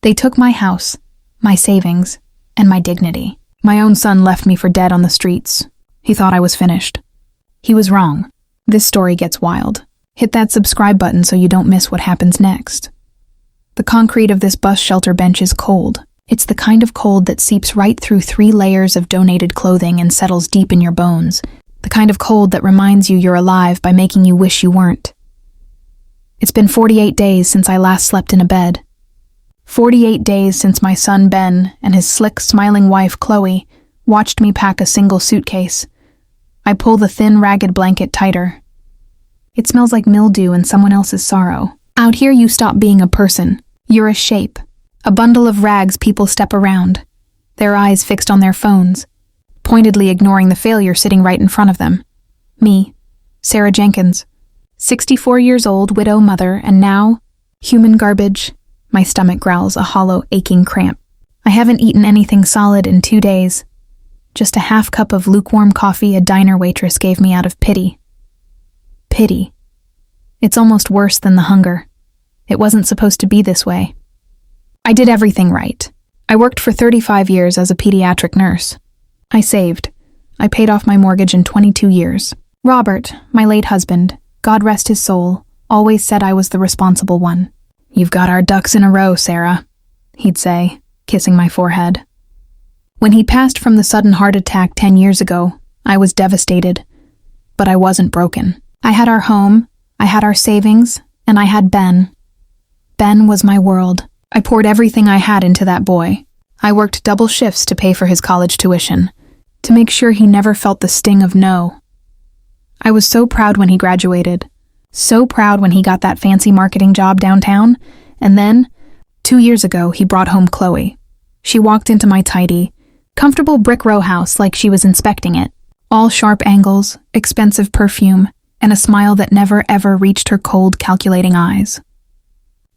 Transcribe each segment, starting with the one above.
They took my house, my savings, and my dignity. My own son left me for dead on the streets. He thought I was finished. He was wrong. This story gets wild. Hit that subscribe button so you don't miss what happens next. The concrete of this bus shelter bench is cold. It's the kind of cold that seeps right through 3 layers of donated clothing and settles deep in your bones. The kind of cold that reminds you you're alive by making you wish you weren't. It's been 48 days since I last slept in a bed. 48 days since my son Ben and his slick, smiling wife Chloe watched me pack a single suitcase. I pull the thin, ragged blanket tighter. It smells like mildew and someone else's sorrow. Out here you stop being a person. You're a shape. A bundle of rags people step around, their eyes fixed on their phones, pointedly ignoring the failure sitting right in front of them. Me, Sarah Jenkins, 64 years old, widow, mother, and now, human garbage. My stomach growls a hollow, aching cramp. I haven't eaten anything solid in 2 days. Just a half cup of lukewarm coffee a diner waitress gave me out of pity. Pity. It's almost worse than the hunger. It wasn't supposed to be this way. I did everything right. I worked for 35 years as a pediatric nurse. I saved. I paid off my mortgage in 22 years. Robert, my late husband, God rest his soul, always said I was the responsible one. "You've got our ducks in a row, Sarah," he'd say, kissing my forehead. When he passed from the sudden heart attack 10 years ago, I was devastated. But I wasn't broken. I had our home, I had our savings, and I had Ben. Ben was my world. I poured everything I had into that boy. I worked double shifts to pay for his college tuition, to make sure he never felt the sting of no. I was so proud when he graduated, so proud when he got that fancy marketing job downtown, and then, 2 years ago, he brought home Chloe. She walked into my tidy, comfortable brick row house like she was inspecting it, all sharp angles, expensive perfume, and a smile that never ever reached her cold, calculating eyes.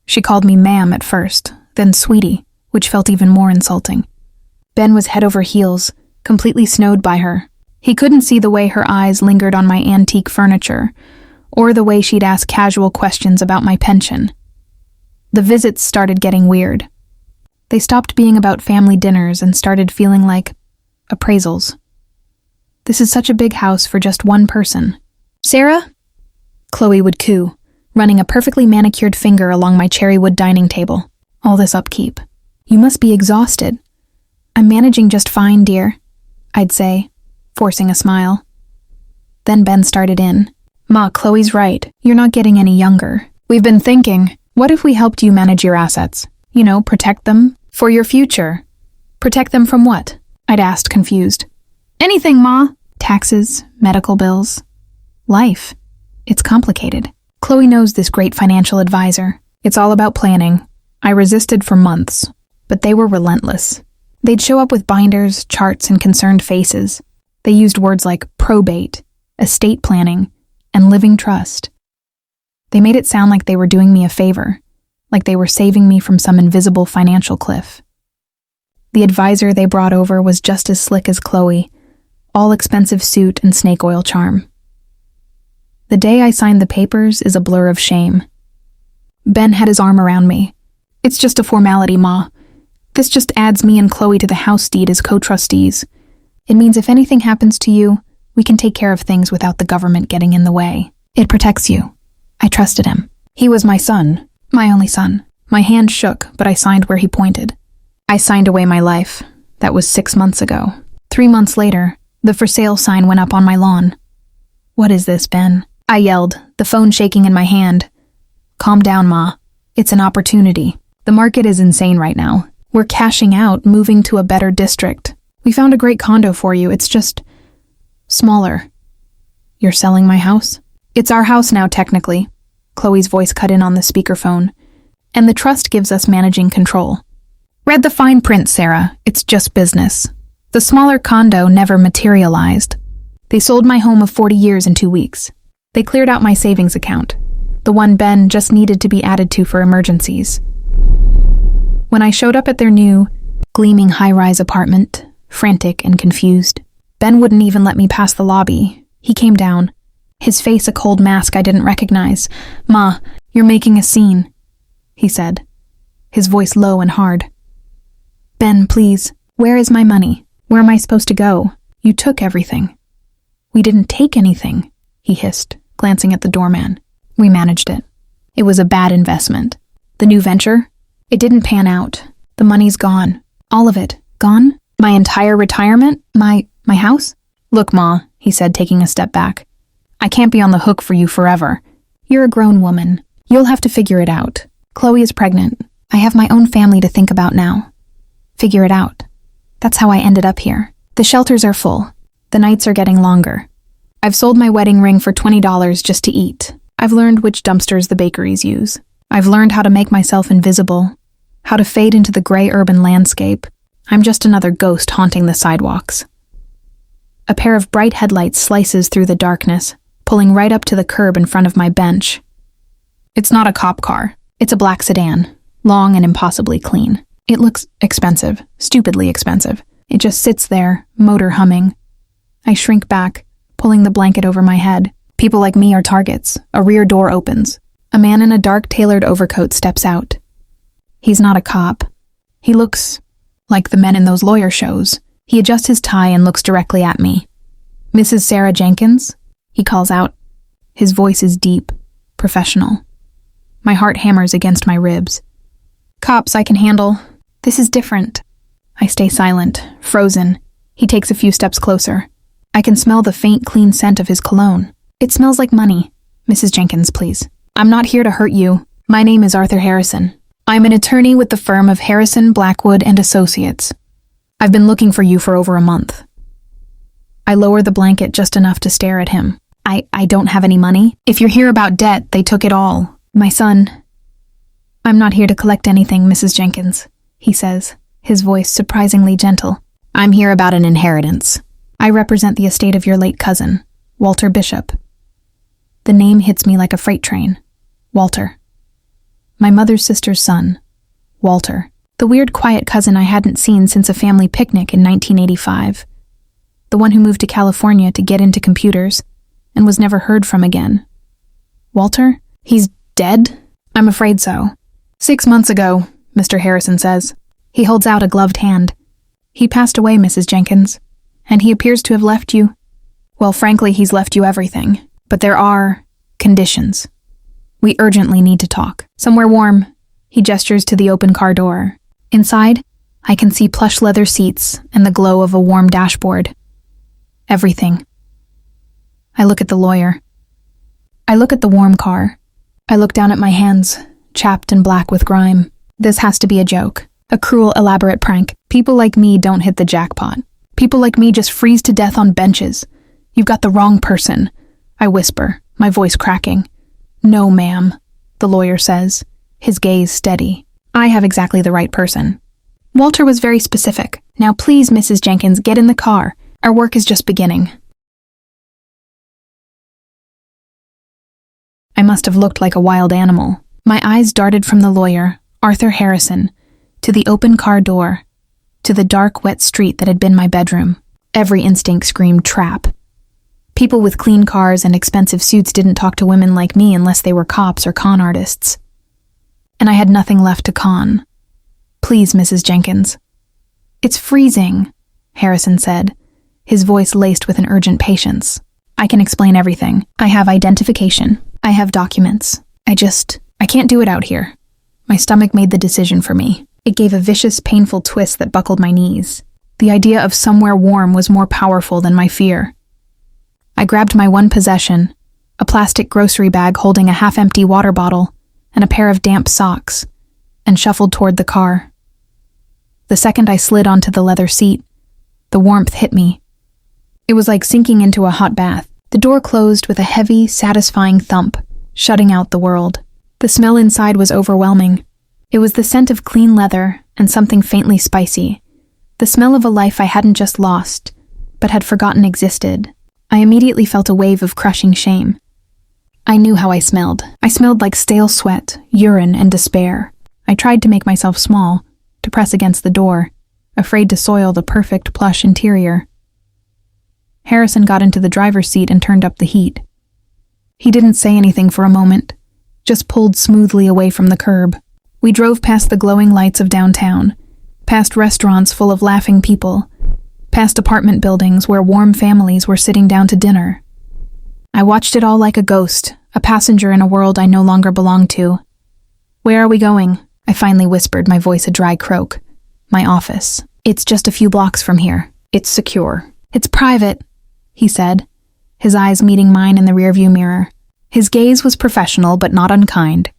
She called me ma'am at first, then sweetie, which felt even more insulting. Ben was head over heels, completely snowed by her. He couldn't see the way her eyes lingered on my antique furniture, or the way she'd ask casual questions about my pension. The visits started getting weird. They stopped being about family dinners and started feeling like appraisals. This is such a big house for just one person. "Sarah?" Chloe would coo, running a perfectly manicured finger along my cherrywood dining table. "All this upkeep. You must be exhausted." "I'm managing just fine, dear," I'd say, forcing a smile. Then Ben started in. "Ma, Chloe's right. You're not getting any younger. We've been thinking, what if we helped you manage your assets? You know, protect them for your future." "Protect them from what?" I'd asked, confused. "Anything, Ma." "Taxes, medical bills, life. It's complicated. Chloe knows this great financial advisor. It's all about planning. I resisted for months, but they were relentless. They'd show up with binders, charts, and concerned faces. They used words like probate, estate planning, and living trust. They made it sound like they were doing me a favor, like they were saving me from some invisible financial cliff. The advisor they brought over was just as slick as Chloe, all expensive suit and snake oil charm. The day I signed the papers is a blur of shame. Ben had his arm around me. "It's just a formality, Ma. This just adds me and Chloe to the house deed as co-trustees. It means if anything happens to you, we can take care of things without the government getting in the way. It protects you." I trusted him. He was my son, my only son. My hand shook, but I signed where he pointed. I signed away my life. That was 6 months ago. 3 months later, the for sale sign went up on my lawn. "What is this, Ben?" I yelled, the phone shaking in my hand. "Calm down, Ma. It's an opportunity. The market is insane right now. We're cashing out, moving to a better district. We found a great condo for you. It's just smaller." "You're selling my house?" "It's our house now, technically." Chloe's voice cut in on the speakerphone. "And the trust gives us managing control." "Read the fine print, Sarah. It's just business." The smaller condo never materialized. They sold my home of 40 years in 2 weeks. They cleared out my savings account, the one Ben just needed to be added to for emergencies. When I showed up at their new, gleaming high-rise apartment, frantic and confused, Ben wouldn't even let me pass the lobby. He came down, his face a cold mask I didn't recognize. "Ma, you're making a scene," he said. his voice low and hard. Ben, please, where is my money? Where am I supposed to go? You took everything. We didn't take anything, he hissed, glancing at the doorman. We managed it. It was a bad investment. The new venture? It didn't pan out. The money's gone. All of it. Gone? My entire retirement? My house? Look, Ma, he said, taking a step back. I can't be on the hook for you forever. You're a grown woman. You'll have to figure it out. Chloe is pregnant. I have my own family to think about now. Figure it out. That's how I ended up here. The shelters are full. The nights are getting longer. I've sold my wedding ring for $20 just to eat. I've learned which dumpsters the bakeries use. I've learned how to make myself invisible, how to fade into the gray urban landscape. I'm just another ghost haunting the sidewalks. A pair of bright headlights slices through the darkness, pulling right up to the curb in front of my bench. It's not a cop car. It's a black sedan, long and impossibly clean. It looks expensive, stupidly expensive. It just sits there, motor humming. I shrink back, pulling the blanket over my head. People like me are targets. A rear door opens. A man in a dark tailored overcoat steps out. He's not a cop. He looks like the men in those lawyer shows. He adjusts his tie and looks directly at me. Mrs. Sarah Jenkins? He calls out. His voice is deep, professional. My heart hammers against my ribs. Cops I can handle. This is different. I stay silent, frozen. He takes a few steps closer. I can smell the faint, clean scent of his cologne. It smells like money. Mrs. Jenkins, please. I'm not here to hurt you. My name is Arthur Harrison. I'm an attorney with the firm of Harrison, Blackwood, and Associates. I've been looking for you for over a month. I lower the blanket just enough to stare at him. I don't have any money. If you're here about debt, they took it all. My son. I'm not here to collect anything, Mrs. Jenkins, he says, his voice surprisingly gentle. I'm here about an inheritance. I represent the estate of your late cousin, Walter Bishop. The name hits me like a freight train. Walter. My mother's sister's son. Walter. The weird, quiet cousin I hadn't seen since a family picnic in 1985. The one who moved to California to get into computers and was never heard from again. Walter? He's dead? I'm afraid so. 6 months ago, Mr. Harrison says. He holds out a gloved hand. He passed away, Mrs. Jenkins, and he appears to have left you. Well, frankly, he's left you everything. But there are conditions. We urgently need to talk. Somewhere warm. He gestures to the open car door. Inside, I can see plush leather seats and the glow of a warm dashboard. Everything. I look at the lawyer. I look at the warm car. I look down at my hands, chapped and black with grime. This has to be a joke. A cruel, elaborate prank. People like me don't hit the jackpot. People like me just freeze to death on benches. You've got the wrong person. I whisper, my voice cracking. No, ma'am, the lawyer says, his gaze steady. I have exactly the right person. Walter was very specific. Now please, Mrs. Jenkins, get in the car. Our work is just beginning. I must have looked like a wild animal. My eyes darted from the lawyer, Arthur Harrison, to the open car door, to the dark, wet street that had been my bedroom. Every instinct screamed trap. People with clean cars and expensive suits didn't talk to women like me unless they were cops or con artists. And I had nothing left to con. Please, Mrs. Jenkins. It's freezing, Harrison said, his voice laced with an urgent patience. I can explain everything. I have identification. I have documents. I can't do it out here. My stomach made the decision for me. It gave a vicious, painful twist that buckled my knees. The idea of somewhere warm was more powerful than my fear. I grabbed my one possession, a plastic grocery bag holding a half-empty water bottle and a pair of damp socks, and shuffled toward the car. The second I slid onto the leather seat, the warmth hit me. It was like sinking into a hot bath. The door closed with a heavy, satisfying thump, shutting out the world. The smell inside was overwhelming. It was the scent of clean leather and something faintly spicy. The smell of a life I hadn't just lost, but had forgotten existed. I immediately felt a wave of crushing shame. I knew how I smelled. I smelled like stale sweat, urine, and despair. I tried to make myself small, to press against the door, afraid to soil the perfect plush interior. Harrison got into the driver's seat and turned up the heat. He didn't say anything for a moment, just pulled smoothly away from the curb. We drove past the glowing lights of downtown, past restaurants full of laughing people, past apartment buildings where warm families were sitting down to dinner. I watched it all like a ghost, a passenger in a world I no longer belonged to. "Where are we going?" I finally whispered, my voice a dry croak. "My office. It's just a few blocks from here. It's secure. It's private," he said, his eyes meeting mine in the rearview mirror. His gaze was professional but not unkind.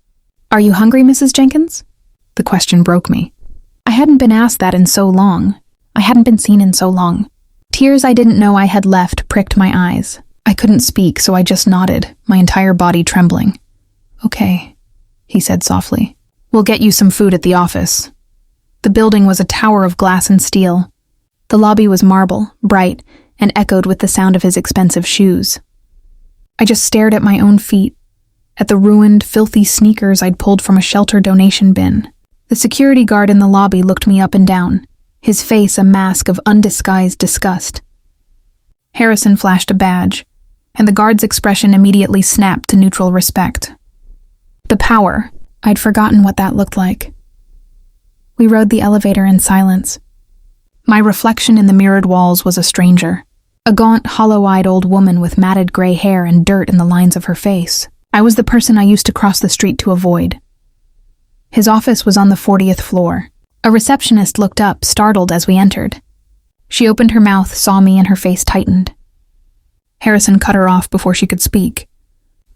"Are you hungry, Mrs. Jenkins?" The question broke me. I hadn't been asked that in so long. I hadn't been seen in so long. Tears I didn't know I had left pricked my eyes. I couldn't speak, so I just nodded, my entire body trembling. "Okay," he said softly. "We'll get you some food at the office." The building was a tower of glass and steel. The lobby was marble, bright, and echoed with the sound of his expensive shoes. I just stared at my own feet, at the ruined, filthy sneakers I'd pulled from a shelter donation bin. The security guard in the lobby looked me up and down, his face a mask of undisguised disgust. Harrison flashed a badge, and the guard's expression immediately snapped to neutral respect. The power. I'd forgotten what that looked like. We rode the elevator in silence. My reflection in the mirrored walls was a stranger, a gaunt, hollow-eyed old woman with matted gray hair and dirt in the lines of her face. I was the person I used to cross the street to avoid. His office was on the 40th floor. A receptionist looked up, startled as we entered. She opened her mouth, saw me, and her face tightened. Harrison cut her off before she could speak.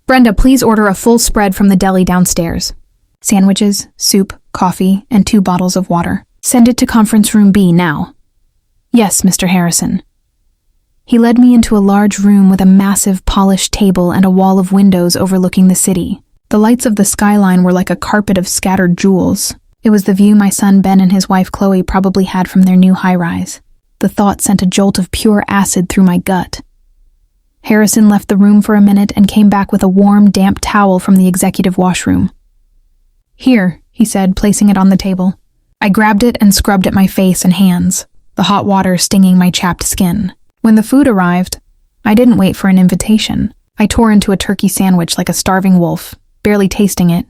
"Brenda, please order a full spread from the deli downstairs. Sandwiches, soup, coffee, and 2 bottles of water. Send it to conference room B now." "Yes, Mr. Harrison." He led me into a large room with a massive polished table and a wall of windows overlooking the city. The lights of the skyline were like a carpet of scattered jewels. It was the view my son Ben and his wife Chloe probably had from their new high-rise. The thought sent a jolt of pure acid through my gut. Harrison left the room for a minute and came back with a warm, damp towel from the executive washroom. "Here," he said, placing it on the table. I grabbed it and scrubbed at my face and hands, the hot water stinging my chapped skin. When the food arrived, I didn't wait for an invitation. I tore into a turkey sandwich like a starving wolf, barely tasting it,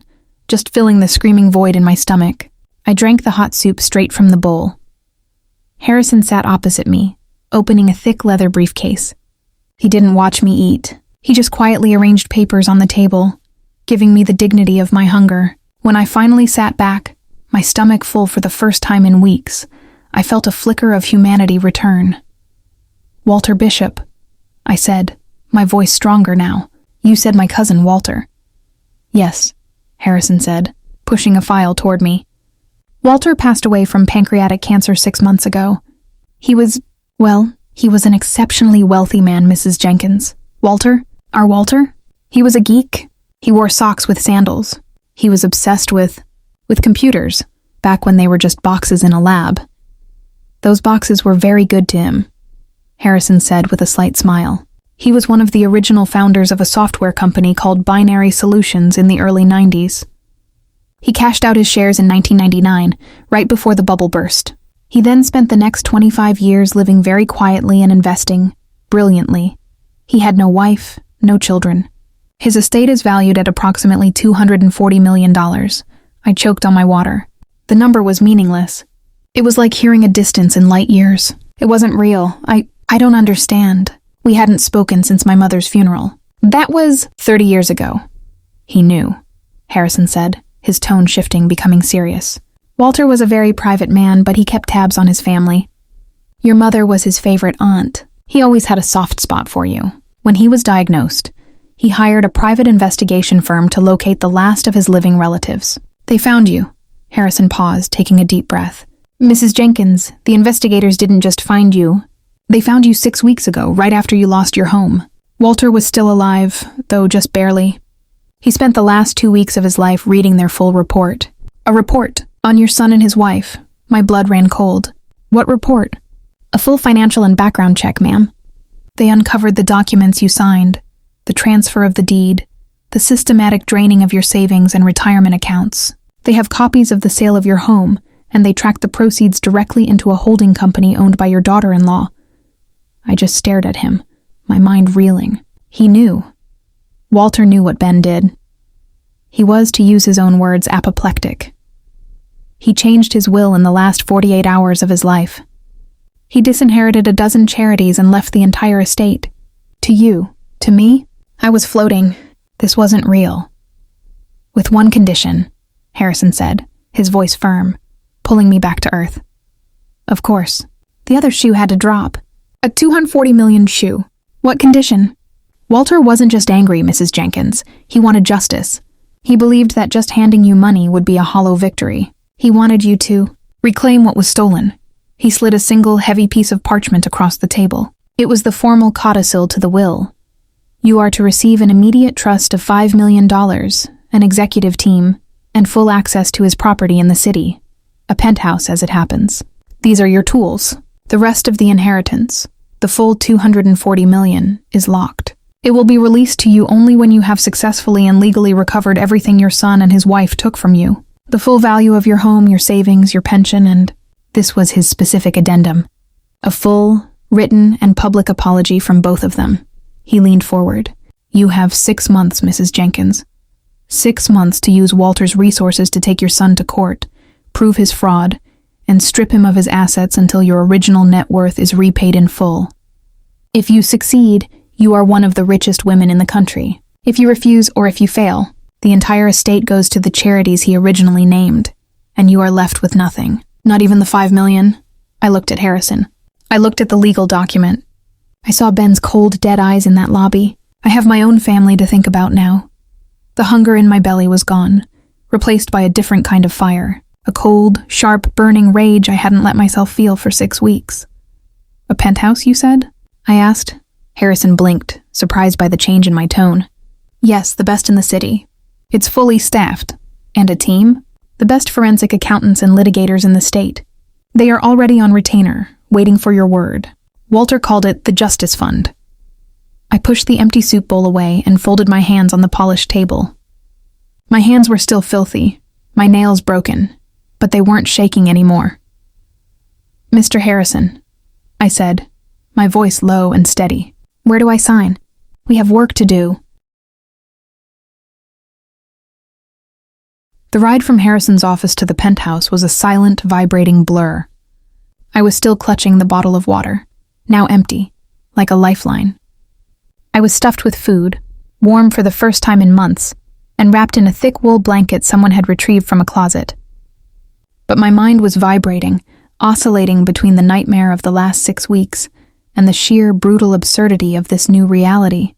just filling the screaming void in my stomach. I drank the hot soup straight from the bowl. Harrison sat opposite me, opening a thick leather briefcase. He didn't watch me eat. He just quietly arranged papers on the table, giving me the dignity of my hunger. When I finally sat back, my stomach full for the first time in weeks, I felt a flicker of humanity return. "Walter Bishop," I said, my voice stronger now. "You said my cousin Walter." "Yes," Harrison said, pushing a file toward me. "Walter passed away from pancreatic cancer 6 months ago. He was an exceptionally wealthy man, Mrs. Jenkins. Walter, our Walter, he was a geek. He wore socks with sandals. He was obsessed with computers, back when they were just boxes in a lab. Those boxes were very good to him," Harrison said with a slight smile. "He was one of the original founders of a software company called Binary Solutions in the early 90s. He cashed out his shares in 1999, right before the bubble burst. He then spent the next 25 years living very quietly and investing, brilliantly. He had no wife, no children. His estate is valued at approximately $240 million. I choked on my water. The number was meaningless. It was like hearing a distance in light years. It wasn't real. I don't understand. We hadn't spoken since my mother's funeral. That was 30 years ago." "He knew," Harrison said, his tone shifting, becoming serious. "Walter was a very private man, but he kept tabs on his family. Your mother was his favorite aunt. He always had a soft spot for you. When he was diagnosed, he hired a private investigation firm to locate the last of his living relatives. They found you." Harrison paused, taking a deep breath. "Mrs. Jenkins, the investigators didn't just find you. They found you 6 weeks ago, right after you lost your home. Walter was still alive, though just barely. He spent the last 2 weeks of his life reading their full report. A report on your son and his wife." My blood ran cold. "What report?" "A full financial and background check, ma'am. They uncovered the documents you signed, the transfer of the deed, the systematic draining of your savings and retirement accounts. They have copies of the sale of your home, and they tracked the proceeds directly into a holding company owned by your daughter-in-law." I just stared at him, my mind reeling. He knew. Walter knew what Ben did. He was, to use his own words, apoplectic. He changed his will in the last 48 hours of his life. He disinherited a dozen charities and left the entire estate. To you, to me, I was floating. This wasn't real. With one condition, Harrison said, his voice firm, pulling me back to earth. Of course. The other shoe had to drop. A $240 million shoe. What condition? Walter wasn't just angry, Mrs. Jenkins. He wanted justice. He believed that just handing you money would be a hollow victory. He wanted you to reclaim what was stolen. He slid a single heavy piece of parchment across the table. It was the formal codicil to the will. You are to receive an immediate trust of $5 million, an executive team, and full access to his property in the city. A penthouse, as it happens. These are your tools. The rest of the inheritance, the full $240 million, is locked. It will be released to you only when you have successfully and legally recovered everything your son and his wife took from you. The full value of your home, your savings, your pension, and this was his specific addendum. A full, written, and public apology from both of them. He leaned forward. You have 6 months, Mrs. Jenkins. 6 months to use Walter's resources to take your son to court, prove his fraud, and strip him of his assets until your original net worth is repaid in full. If you succeed, you are one of the richest women in the country. If you refuse or if you fail, the entire estate goes to the charities he originally named, and you are left with nothing. Not even the $5 million. I looked at Harrison. I looked at the legal document. I saw Ben's cold, dead eyes in that lobby. I have my own family to think about now. The hunger in my belly was gone, replaced by a different kind of fire. A cold, sharp, burning rage I hadn't let myself feel for 6 weeks. A penthouse, you said? I asked. Harrison blinked, surprised by the change in my tone. Yes, the best in the city. It's fully staffed. And a team? The best forensic accountants and litigators in the state. They are already on retainer, waiting for your word. Walter called it the Justice Fund. I pushed the empty soup bowl away and folded my hands on the polished table. My hands were still filthy, my nails broken, but they weren't shaking anymore. Mr. Harrison, I said, my voice low and steady. Where do I sign? We have work to do. The ride from Harrison's office to the penthouse was a silent, vibrating blur. I was still clutching the bottle of water, now empty, like a lifeline. I was stuffed with food, warm for the first time in months, and wrapped in a thick wool blanket someone had retrieved from a closet. But my mind was vibrating, oscillating between the nightmare of the last 6 weeks and the sheer, brutal absurdity of this new reality.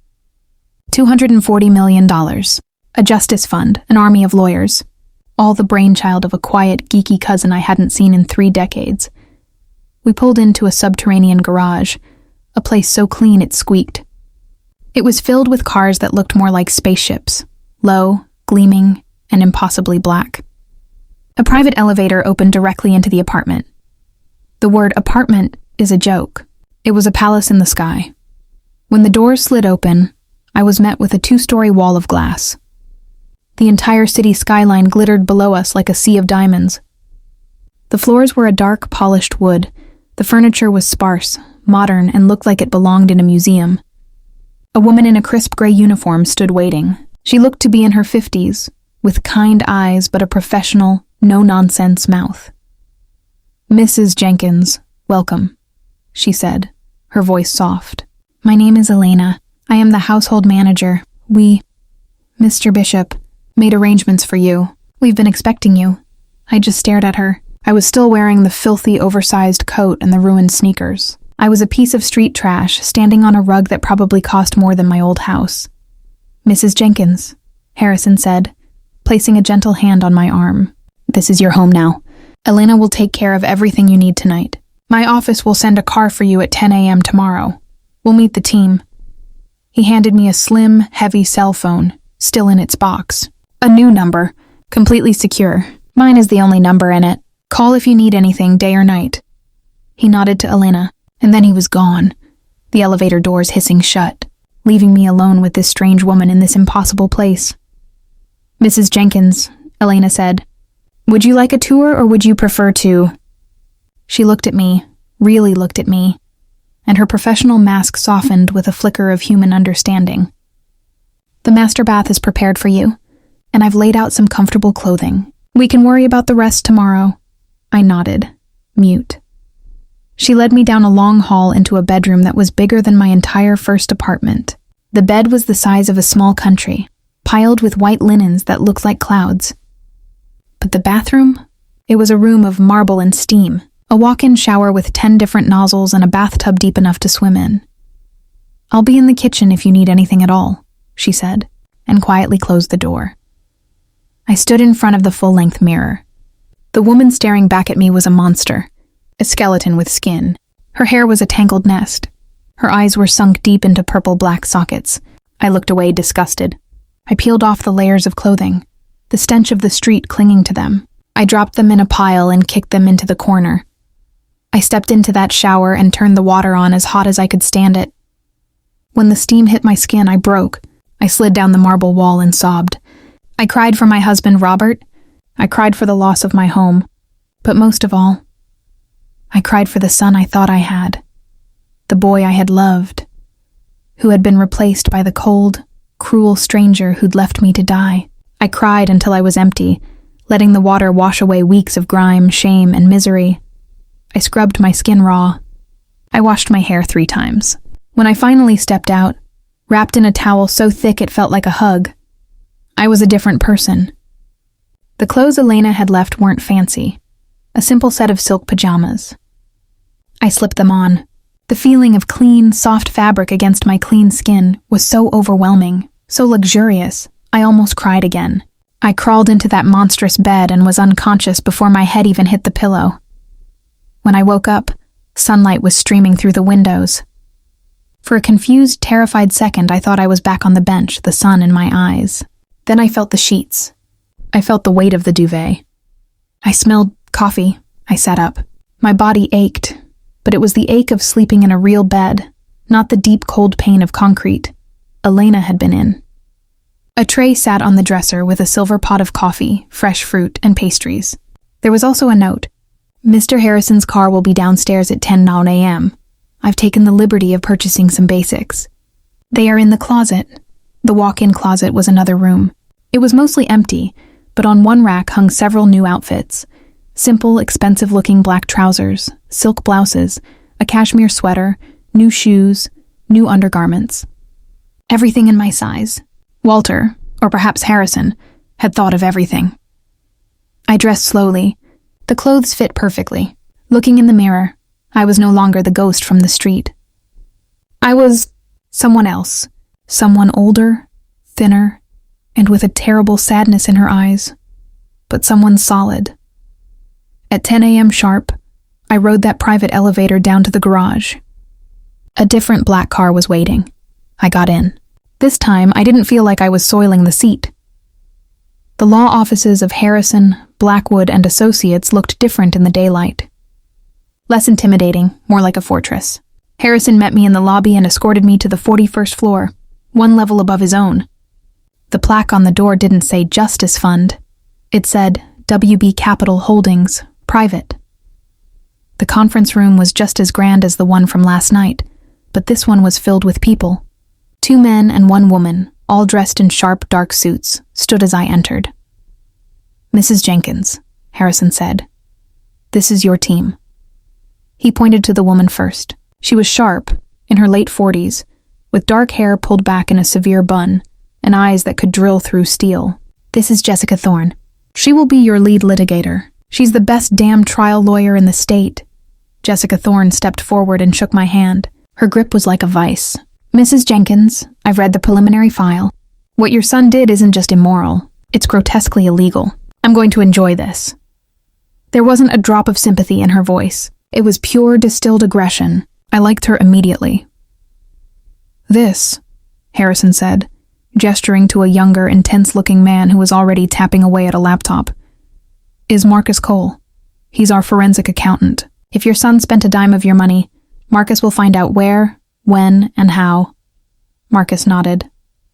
$240 million, a justice fund, an army of lawyers, all the brainchild of a quiet, geeky cousin I hadn't seen in 3 decades. We pulled into a subterranean garage, a place so clean it squeaked. It was filled with cars that looked more like spaceships, low, gleaming, and impossibly black. A private elevator opened directly into the apartment. The word apartment is a joke. It was a palace in the sky. When the doors slid open, I was met with a 2-story wall of glass. The entire city skyline glittered below us like a sea of diamonds. The floors were a dark, polished wood. The furniture was sparse, modern, and looked like it belonged in a museum. A woman in a crisp gray uniform stood waiting. She looked to be in her 50s, with kind eyes but a professional, no-nonsense mouth. Mrs. Jenkins, welcome, she said, her voice soft. My name is Elena. I am the household manager. We, Mr. Bishop, made arrangements for you. We've been expecting you. I just stared at her. I was still wearing the filthy, oversized coat and the ruined sneakers. I was a piece of street trash, standing on a rug that probably cost more than my old house. Mrs. Jenkins, Harrison said, placing a gentle hand on my arm. This is your home now. Elena will take care of everything you need tonight. My office will send a car for you at 10 a.m. tomorrow. We'll meet the team. He handed me a slim, heavy cell phone, still in its box. A new number, completely secure. Mine is the only number in it. Call if you need anything, day or night. He nodded to Elena, and then he was gone, the elevator doors hissing shut, leaving me alone with this strange woman in this impossible place. Mrs. Jenkins, Elena said, would you like a tour or would you prefer to? She looked at me, really looked at me, and her professional mask softened with a flicker of human understanding. The master bath is prepared for you, and I've laid out some comfortable clothing. We can worry about the rest tomorrow. I nodded, mute. She led me down a long hall into a bedroom that was bigger than my entire first apartment. The bed was the size of a small country, piled with white linens that looked like clouds. But the bathroom? It was a room of marble and steam, a walk-in shower with 10 different nozzles and a bathtub deep enough to swim in. I'll be in the kitchen if you need anything at all, she said, and quietly closed the door. I stood in front of the full-length mirror. The woman staring back at me was a monster, a skeleton with skin. Her hair was a tangled nest. Her eyes were sunk deep into purple-black sockets. I looked away, disgusted. I peeled off the layers of clothing, the stench of the street clinging to them. I dropped them in a pile and kicked them into the corner. I stepped into that shower and turned the water on as hot as I could stand it. When the steam hit my skin, I broke. I slid down the marble wall and sobbed. I cried for my husband, Robert. I cried for the loss of my home. But most of all, I cried for the son I thought I had, the boy I had loved, who had been replaced by the cold, cruel stranger who'd left me to die. I cried until I was empty, letting the water wash away weeks of grime, shame, and misery. I scrubbed my skin raw. I washed my hair 3 times. When I finally stepped out, wrapped in a towel so thick it felt like a hug, I was a different person. The clothes Elena had left weren't fancy, a simple set of silk pajamas. I slipped them on. The feeling of clean, soft fabric against my clean skin was so overwhelming, so luxurious, I almost cried again. I crawled into that monstrous bed and was unconscious before my head even hit the pillow. When I woke up, sunlight was streaming through the windows. For a confused, terrified second, I thought I was back on the bench, the sun in my eyes. Then I felt the sheets. I felt the weight of the duvet. I smelled coffee. I sat up. My body ached, but it was the ache of sleeping in a real bed, not the deep cold pain of concrete Elena had been in. A tray sat on the dresser with a silver pot of coffee, fresh fruit, and pastries. There was also a note. Mr. Harrison's car will be downstairs at 10:09 a.m. I've taken the liberty of purchasing some basics. They are in the closet. The walk-in closet was another room. It was mostly empty, but on one rack hung several new outfits. Simple, expensive-looking black trousers, silk blouses, a cashmere sweater, new shoes, new undergarments. Everything in my size. Walter, or perhaps Harrison, had thought of everything. I dressed slowly. The clothes fit perfectly. Looking in the mirror, I was no longer the ghost from the street. I was someone else, someone older, thinner, and with a terrible sadness in her eyes, but someone solid. At 10 a.m. sharp, I rode that private elevator down to the garage. A different black car was waiting. I got in. This time, I didn't feel like I was soiling the seat. The law offices of Harrison, Blackwood, and Associates looked different in the daylight. Less intimidating, more like a fortress. Harrison met me in the lobby and escorted me to the 41st floor, one level above his own. The plaque on the door didn't say Justice Fund. It said WB Capital Holdings, Private. The conference room was just as grand as the one from last night, but this one was filled with people. 2 men and 1 woman, all dressed in sharp, dark suits, stood as I entered. Mrs. Jenkins, Harrison said, this is your team. He pointed to the woman first. She was sharp, in her late 40s, with dark hair pulled back in a severe bun, and eyes that could drill through steel. This is Jessica Thorne. She will be your lead litigator. She's the best damn trial lawyer in the state. Jessica Thorne stepped forward and shook my hand. Her grip was like a vice. Mrs. Jenkins, I've read the preliminary file. What your son did isn't just immoral. It's grotesquely illegal. I'm going to enjoy this. There wasn't a drop of sympathy in her voice. It was pure distilled aggression. I liked her immediately. This, Harrison said, gesturing to a younger, intense-looking man who was already tapping away at a laptop, is Marcus Cole. He's our forensic accountant. If your son spent a dime of your money, Marcus will find out where, when, and how. Marcus nodded,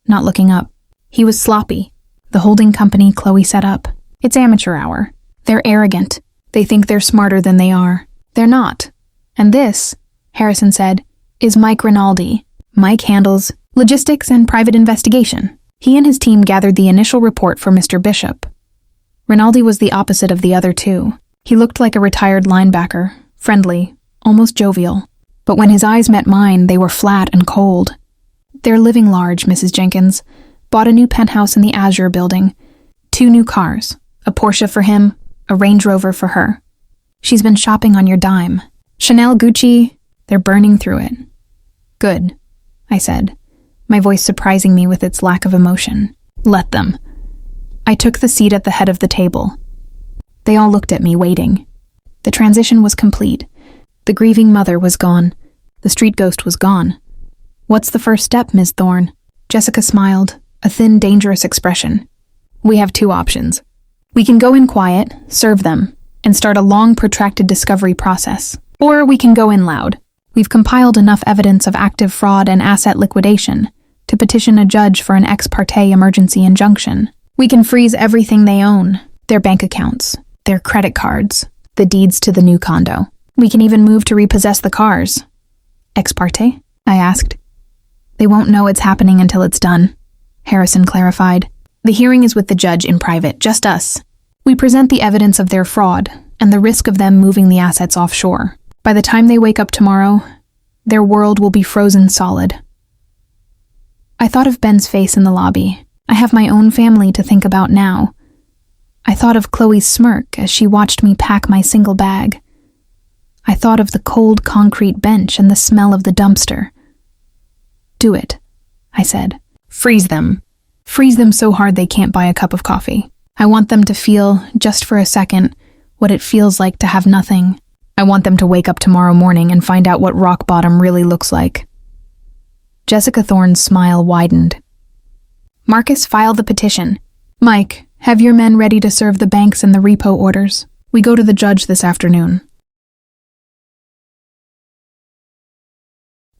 not looking up. He was sloppy. The holding company Chloe set up. It's amateur hour. They're arrogant. They think they're smarter than they are. They're not. And this, Harrison said, is Mike Rinaldi. Mike handles logistics and private investigation. He and his team gathered the initial report for Mr. Bishop. Rinaldi was the opposite of the other two. He looked like a retired linebacker, friendly, almost jovial. But when his eyes met mine, they were flat and cold. "They're living large, Mrs. Jenkins. Bought a new penthouse in the Azure building. 2 new cars. A Porsche for him, a Range Rover for her. She's been shopping on your dime. Chanel, Gucci, they're burning through it." "Good," I said, my voice surprising me with its lack of emotion. "Let them." I took the seat at the head of the table. They all looked at me, waiting. The transition was complete. The grieving mother was gone. The street ghost was gone. "What's the first step, Ms. Thorne?" Jessica smiled, a thin, dangerous expression. "We have 2 options. We can go in quiet, serve them, and start a long, protracted discovery process. Or we can go in loud. We've compiled enough evidence of active fraud and asset liquidation to petition a judge for an ex parte emergency injunction. We can freeze everything they own, their bank accounts, their credit cards, the deeds to the new condo. We can even move to repossess the cars." "Ex parte?" I asked. "They won't know it's happening until it's done," Harrison clarified. "The hearing is with the judge in private, just us. We present the evidence of their fraud and the risk of them moving the assets offshore. By the time they wake up tomorrow, their world will be frozen solid." I thought of Ben's face in the lobby. I have my own family to think about now. I thought of Chloe's smirk as she watched me pack my single bag. I thought of the cold concrete bench and the smell of the dumpster. "Do it," I said. "Freeze them. Freeze them so hard they can't buy a cup of coffee. I want them to feel, just for a second, what it feels like to have nothing. I want them to wake up tomorrow morning and find out what rock bottom really looks like." Jessica Thorne's smile widened. "Marcus, file the petition. Mike, have your men ready to serve the banks and the repo orders. We go to the judge this afternoon."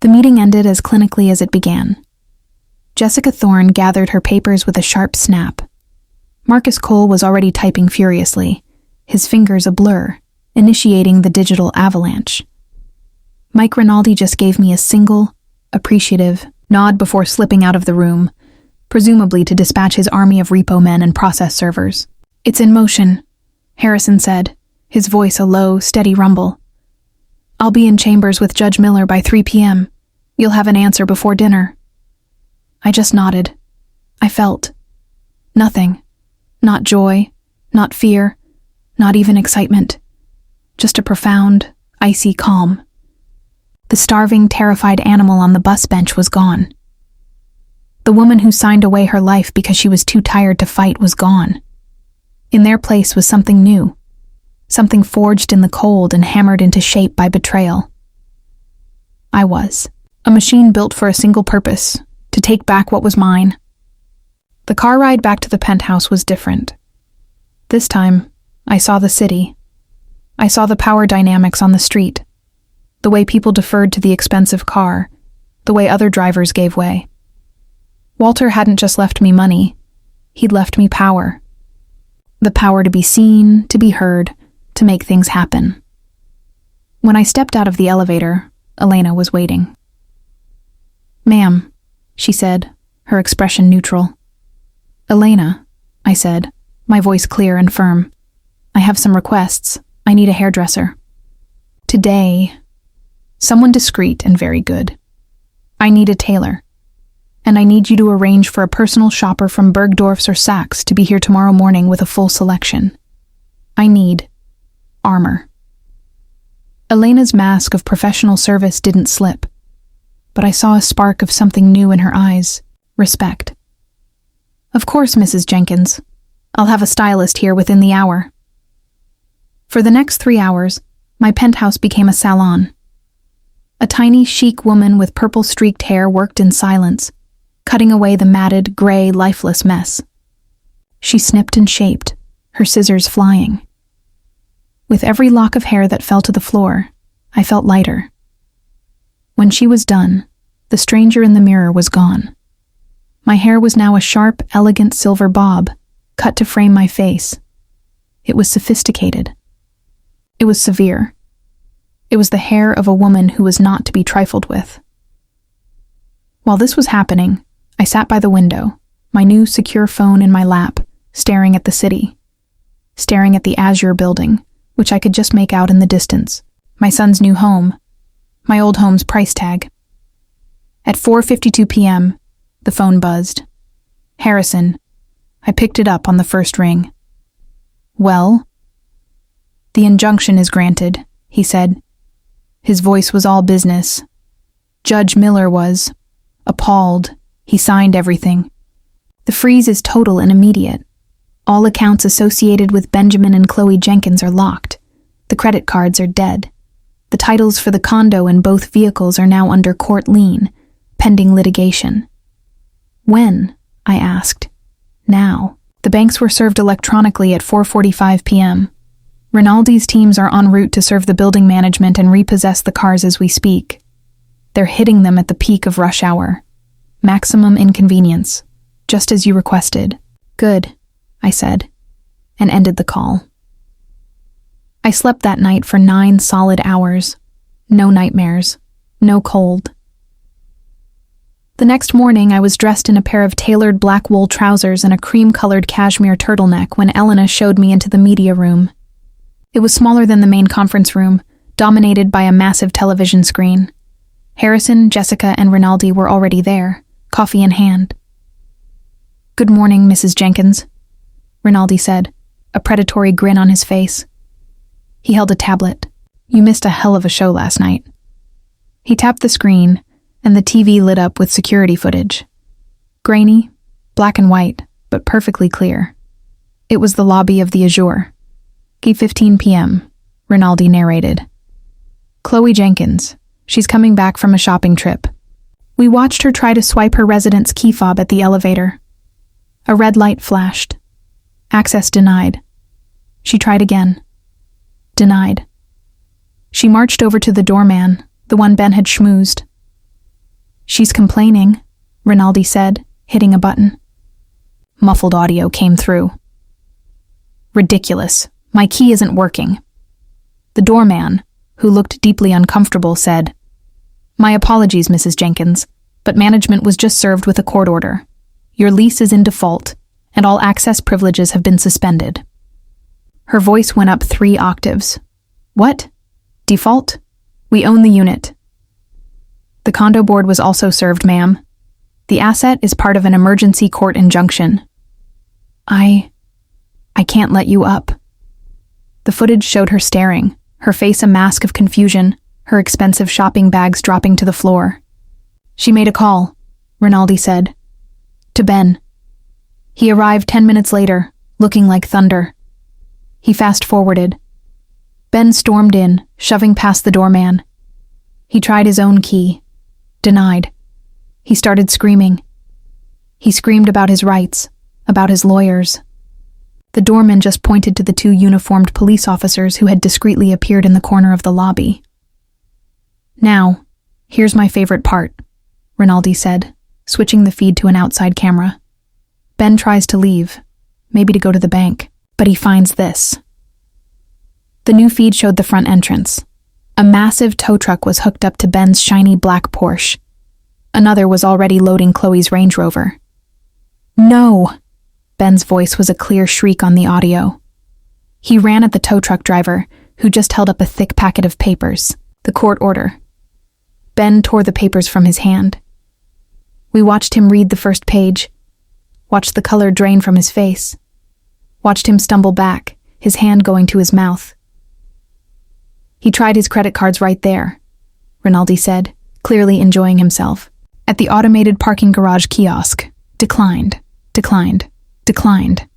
The meeting ended as clinically as it began. Jessica Thorne gathered her papers with a sharp snap. Marcus Cole was already typing furiously, his fingers a blur, initiating the digital avalanche. Mike Rinaldi just gave me a single, appreciative nod before slipping out of the room, presumably to dispatch his army of repo men and process servers. "It's in motion," Harrison said, his voice a low, steady rumble. "I'll be in chambers with Judge Miller by 3 p.m. You'll have an answer before dinner." I just nodded. I felt nothing. Not joy, not fear, not even excitement. Just a profound, icy calm. The starving, terrified animal on the bus bench was gone. The woman who signed away her life because she was too tired to fight was gone. In their place was something new, something forged in the cold and hammered into shape by betrayal. I was, a machine built for a single purpose, to take back what was mine. The car ride back to the penthouse was different. This time, I saw the city. I saw the power dynamics on the street, the way people deferred to the expensive car, the way other drivers gave way. Walter hadn't just left me money, he'd left me power. The power to be seen, to be heard, to make things happen. When I stepped out of the elevator, Elena was waiting. "Ma'am," she said, her expression neutral. "Elena," I said, my voice clear and firm. "I have some requests. I need a hairdresser. Today, someone discreet and very good. I need a tailor. And I need you to arrange for a personal shopper from Bergdorf's or Saks to be here tomorrow morning with a full selection. I need armor." Elena's mask of professional service didn't slip, but I saw a spark of something new in her eyes, respect. "Of course, Mrs. Jenkins. I'll have a stylist here within the hour." For the next 3 hours, my penthouse became a salon. A tiny, chic woman with purple-streaked hair worked in silence, cutting away the matted, gray, lifeless mess. She snipped and shaped, her scissors flying. With every lock of hair that fell to the floor, I felt lighter. When she was done, the stranger in the mirror was gone. My hair was now a sharp, elegant silver bob, cut to frame my face. It was sophisticated. It was severe. It was the hair of a woman who was not to be trifled with. While this was happening, I sat by the window, my new secure phone in my lap, staring at the city. staring at the Azure building, which I could just make out in the distance. My son's new home. My old home's price tag. At 4:52 p.m., the phone buzzed. Harrison. I picked it up on the first ring. Well? The injunction is granted, he said. His voice was all business. Judge Miller was appalled. He signed everything. The freeze is total and immediate. All accounts associated with Benjamin and Chloe Jenkins are locked. The credit cards are dead. The titles for the condo and both vehicles are now under court lien, pending litigation. When? I asked. Now. The banks were served electronically at 4:45 p.m. Rinaldi's teams are en route to serve the building management and repossess the cars as we speak. They're hitting them at the peak of rush hour. Maximum inconvenience, just as you requested. Good, I said, and ended the call. I slept that night for 9 solid hours. No nightmares. No cold. The next morning, I was dressed in a pair of tailored black wool trousers and a cream-colored cashmere turtleneck when Elena showed me into the media room. It was smaller than the main conference room, dominated by a massive television screen. Harrison, Jessica, and Rinaldi were already there, coffee in hand. "Good morning, Mrs. Jenkins," Rinaldi said, a predatory grin on his face. He held a tablet. "You missed a hell of a show last night." He tapped the screen, and the TV lit up with security footage. Grainy, black and white, but perfectly clear. It was the lobby of the Azure. 15 p.m., Rinaldi narrated. "Chloe Jenkins. She's coming back from a shopping trip. We watched her try to swipe her resident's key fob at the elevator. A red light flashed. Access denied. She tried again. Denied. She marched over to the doorman, the one Ben had schmoozed. She's complaining," Rinaldi said, hitting a button. Muffled audio came through. "Ridiculous. My key isn't working." The doorman, who looked deeply uncomfortable, said, "My apologies, Mrs. Jenkins, but management was just served with a court order. Your lease is in default, and all access privileges have been suspended." Her voice went up 3 octaves. "What? Default? We own the unit." "The condo board was also served, ma'am. The asset is part of an emergency court injunction." I can't let you up." The footage showed her staring, her face a mask of confusion, her expensive shopping bags dropping to the floor. "She made a call," Rinaldi said. "To Ben. He arrived 10 minutes later, looking like thunder." He fast-forwarded. Ben stormed in, shoving past the doorman. He tried his own key. Denied. He started screaming. He screamed about his rights, about his lawyers. The doorman just pointed to the 2 uniformed police officers who had discreetly appeared in the corner of the lobby. "Now, here's my favorite part," Rinaldi said, switching the feed to an outside camera. "Ben tries to leave, maybe to go to the bank, but he finds this." The new feed showed the front entrance. A massive tow truck was hooked up to Ben's shiny black Porsche. Another was already loading Chloe's Range Rover. "No!" Ben's voice was a clear shriek on the audio. He ran at the tow truck driver, who just held up a thick packet of papers, the court order. Ben tore the papers from his hand. We watched him read the first page, watched the color drain from his face, watched him stumble back, his hand going to his mouth. "He tried his credit cards right there," Rinaldi said, clearly enjoying himself. "At the automated parking garage kiosk. Declined, declined, declined.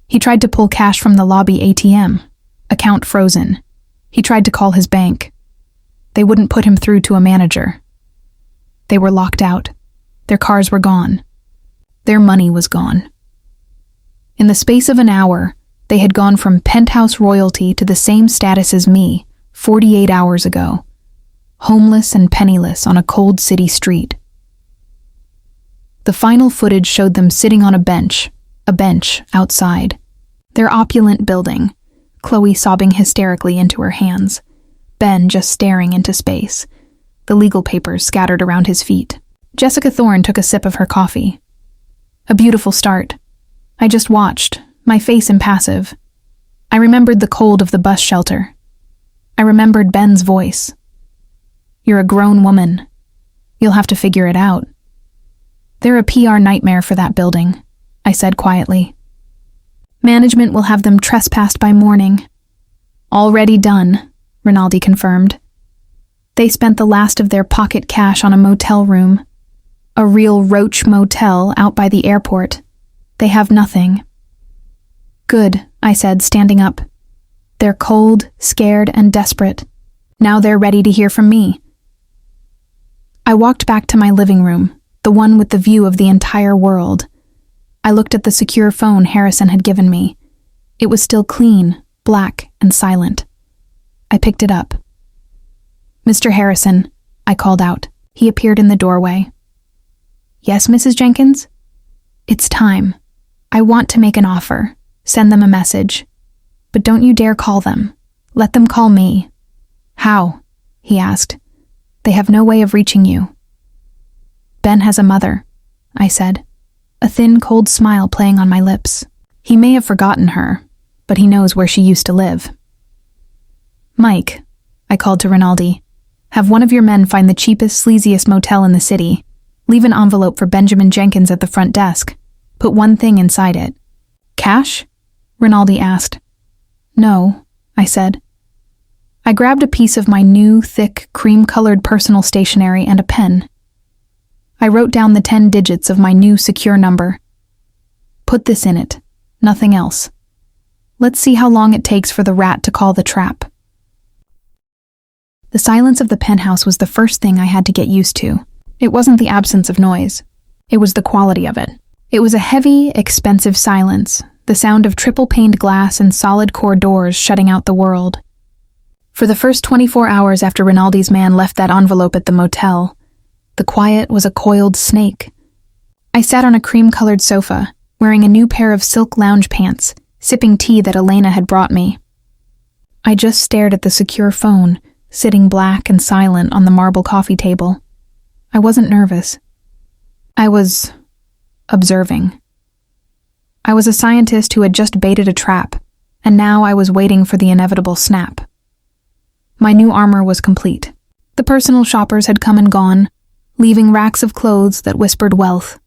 He tried to pull cash from the lobby ATM. Account frozen. He tried to call his bank. They wouldn't put him through to a manager. They were locked out. Their cars were gone. Their money was gone. In the space of an hour, they had gone from penthouse royalty to the same status as me 48 hours ago, homeless and penniless on a cold city street. The final footage showed them sitting on a bench outside. Their opulent building, Chloe sobbing hysterically into her hands, Ben just staring into space, the legal papers scattered around his feet. Jessica Thorne took a sip of her coffee. "A beautiful start. I just watched, my face impassive. I remembered the cold of the bus shelter. I remembered Ben's voice. "You're a grown woman. You'll have to figure it out." "They're a PR nightmare for that building," I said quietly. "Management will have them trespassed by morning." "Already done," Rinaldi confirmed. "They spent the last of their pocket cash on a motel room. A real roach motel out by the airport. They have nothing." "Good," I said, standing up. "They're cold, scared, and desperate. Now they're ready to hear from me." I walked back to my living room, the one with the view of the entire world. I looked at the secure phone Harrison had given me. It was still clean, black, and silent. I picked it up. "Mr. Harrison," I called out. He appeared in the doorway. "Yes, Mrs. Jenkins?" "It's time. I want to make an offer. Send them a message. But don't you dare call them. Let them call me." "How?" he asked. "They have no way of reaching you." "Ben has a mother," I said, a thin, cold smile playing on my lips. "He may have forgotten her, but he knows where she used to live." "Mike," I called to Rinaldi, "have one of your men find the cheapest, sleaziest motel in the city. Leave an envelope for Benjamin Jenkins at the front desk. Put one thing inside it." "Cash?" Rinaldi asked. "No," I said. I grabbed a piece of my new, thick, cream-colored personal stationery and a pen. I wrote down the 10 digits of my new secure number. "Put this in it, nothing else. Let's see how long it takes for the rat to call the trap." The silence of the penthouse was the first thing I had to get used to. It wasn't the absence of noise. It was the quality of it. It was a heavy, expensive silence, the sound of triple-paned glass and solid-core doors shutting out the world. For the first 24 hours after Rinaldi's man left that envelope at the motel, the quiet was a coiled snake. I sat on a cream-colored sofa, wearing a new pair of silk lounge pants, sipping tea that Elena had brought me. I just stared at the secure phone, sitting black and silent on the marble coffee table. I wasn't nervous. I was observing. I was a scientist who had just baited a trap, and now I was waiting for the inevitable snap. My new armor was complete. The personal shoppers had come and gone, leaving racks of clothes that whispered wealth.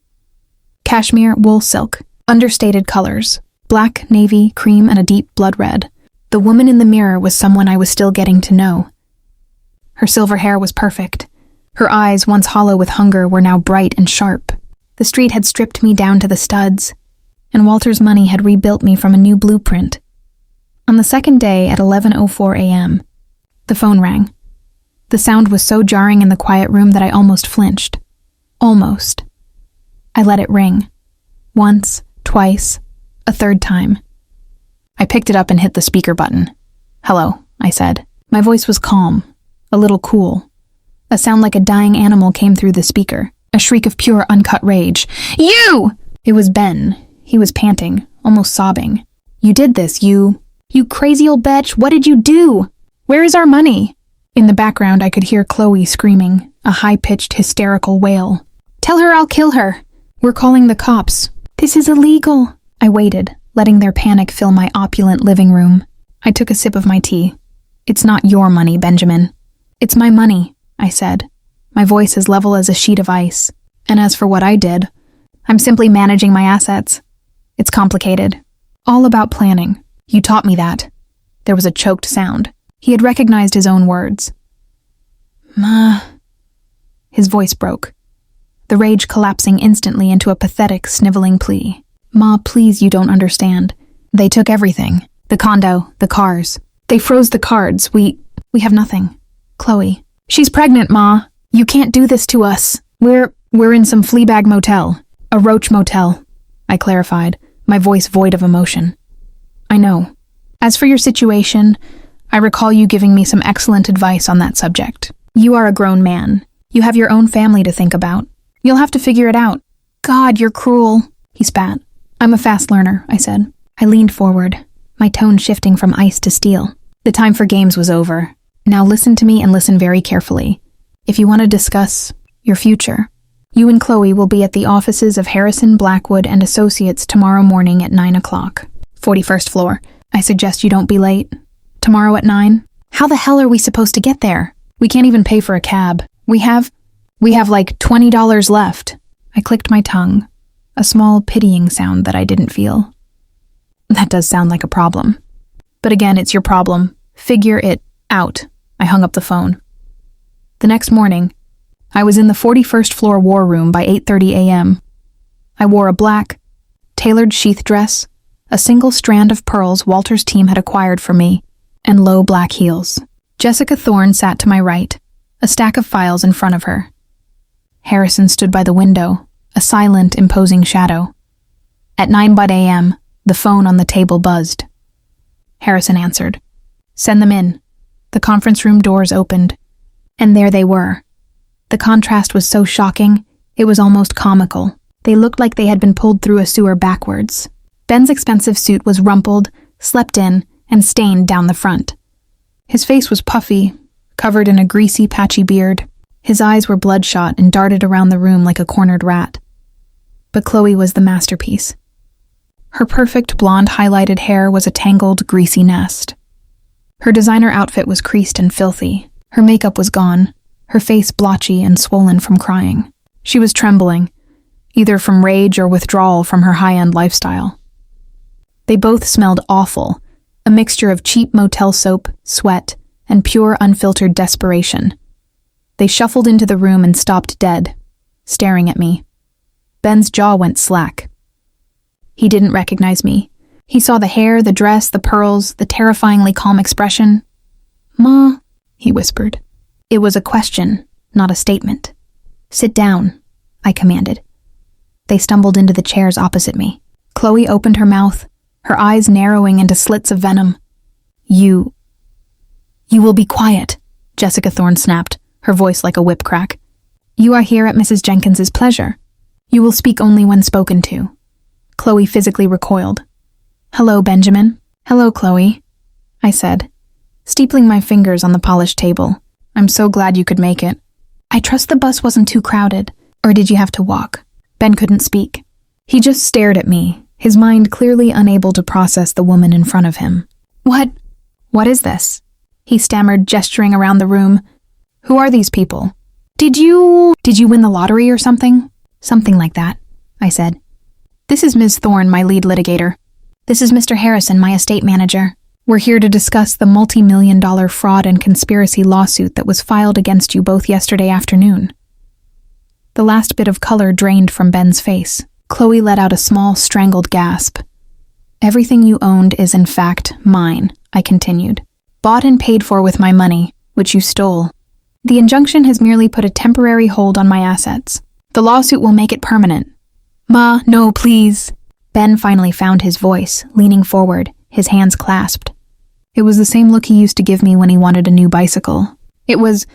Cashmere, wool, silk, understated colors, black, navy, cream, and a deep blood red. The woman in the mirror was someone I was still getting to know. Her silver hair was perfect. Her eyes, once hollow with hunger, were now bright and sharp. The street had stripped me down to the studs, and Walter's money had rebuilt me from a new blueprint. On the second day at 11:04 a.m., the phone rang. The sound was so jarring in the quiet room that I almost flinched. Almost. I let it ring. Once, twice, a third time. I picked it up and hit the speaker button. "Hello," I said. My voice was calm, a little cool. A sound like a dying animal came through the speaker, a shriek of pure, uncut rage. "You!" It was Ben. He was panting, almost sobbing. "You did this, you crazy old bitch, what did you do? Where is our money?" In the background, I could hear Chloe screaming, a high-pitched, hysterical wail. "Tell her I'll kill her. We're calling the cops. This is illegal." I waited, letting their panic fill my opulent living room. I took a sip of my tea. "It's not your money, Benjamin. It's my money," I said, my voice as level as a sheet of ice. "And as for what I did, I'm simply managing my assets. It's complicated. All about planning. You taught me that." There was a choked sound. He had recognized his own words. "Ma." His voice broke, the rage collapsing instantly into a pathetic, sniveling plea. "Ma, please, you don't understand. They took everything. The condo, the cars. They froze the cards. We have nothing. Chloe. She's pregnant, Ma. You can't do this to us. We're in some fleabag motel. A roach motel," I clarified, my voice void of emotion. "I know. As for your situation, I recall you giving me some excellent advice on that subject. You are a grown man. You have your own family to think about. You'll have to figure it out." "God, you're cruel," he spat. "I'm a fast learner," I said. I leaned forward, my tone shifting from ice to steel. "The time for games was over. Now listen to me and listen very carefully. If you want to discuss your future, you and Chloe will be at the offices of Harrison, Blackwood, and Associates tomorrow morning at 9 o'clock. 41st floor. I suggest you don't be late. Tomorrow at 9? How the hell are we supposed to get there? We can't even pay for a cab. We have like $20 left. I clicked my tongue, a small pitying sound that I didn't feel. That does sound like a problem. But again, it's your problem. Figure it out. I hung up the phone. The next morning, I was in the 41st floor war room by 8:30 a.m. I wore a black, tailored sheath dress, a single strand of pearls Walter's team had acquired for me, and low black heels. Jessica Thorne sat to my right, a stack of files in front of her. Harrison stood by the window, a silent, imposing shadow. At 9 a.m., the phone on the table buzzed. Harrison answered. "Send them in." The conference room doors opened, and there they were. The contrast was so shocking, it was almost comical. They looked like they had been pulled through a sewer backwards. Ben's expensive suit was rumpled, slept in, and stained down the front. His face was puffy, covered in a greasy, patchy beard. His eyes were bloodshot and darted around the room like a cornered rat. But Chloe was the masterpiece. Her perfect blonde highlighted hair was a tangled, greasy nest. Her designer outfit was creased and filthy. Her makeup was gone, her face blotchy and swollen from crying. She was trembling, either from rage or withdrawal from her high-end lifestyle. They both smelled awful, a mixture of cheap motel soap, sweat, and pure unfiltered desperation. They shuffled into the room and stopped dead, staring at me. Ben's jaw went slack. He didn't recognize me. He saw the hair, the dress, the pearls, the terrifyingly calm expression. "Ma," he whispered. It was a question, not a statement. "Sit down," I commanded. They stumbled into the chairs opposite me. Chloe opened her mouth, her eyes narrowing into slits of venom. You will be quiet," Jessica Thorne snapped, her voice like a whip crack. "You are here at Mrs. Jenkins's pleasure. You will speak only when spoken to." Chloe physically recoiled. "Hello, Benjamin." "Hello, Chloe," I said, steepling my fingers on the polished table. "I'm so glad you could make it. I trust the bus wasn't too crowded, or did you have to walk?" Ben couldn't speak. He just stared at me, his mind clearly unable to process the woman in front of him. What is this?" he stammered, gesturing around the room. "Who are these people? Did you win the lottery or something?" "Something like that," I said. "This is Ms. Thorne, my lead litigator. This is Mr. Harrison, my estate manager. We're here to discuss the multi-million-dollar fraud and conspiracy lawsuit that was filed against you both yesterday afternoon." The last bit of color drained from Ben's face. Chloe let out a small, strangled gasp. "Everything you owned is, in fact, mine," I continued. "Bought and paid for with my money, which you stole. The injunction has merely put a temporary hold on my assets. The lawsuit will make it permanent." "Ma, no, please." Ben finally found his voice, leaning forward, his hands clasped. It was the same look he used to give me when he wanted a new bicycle. It was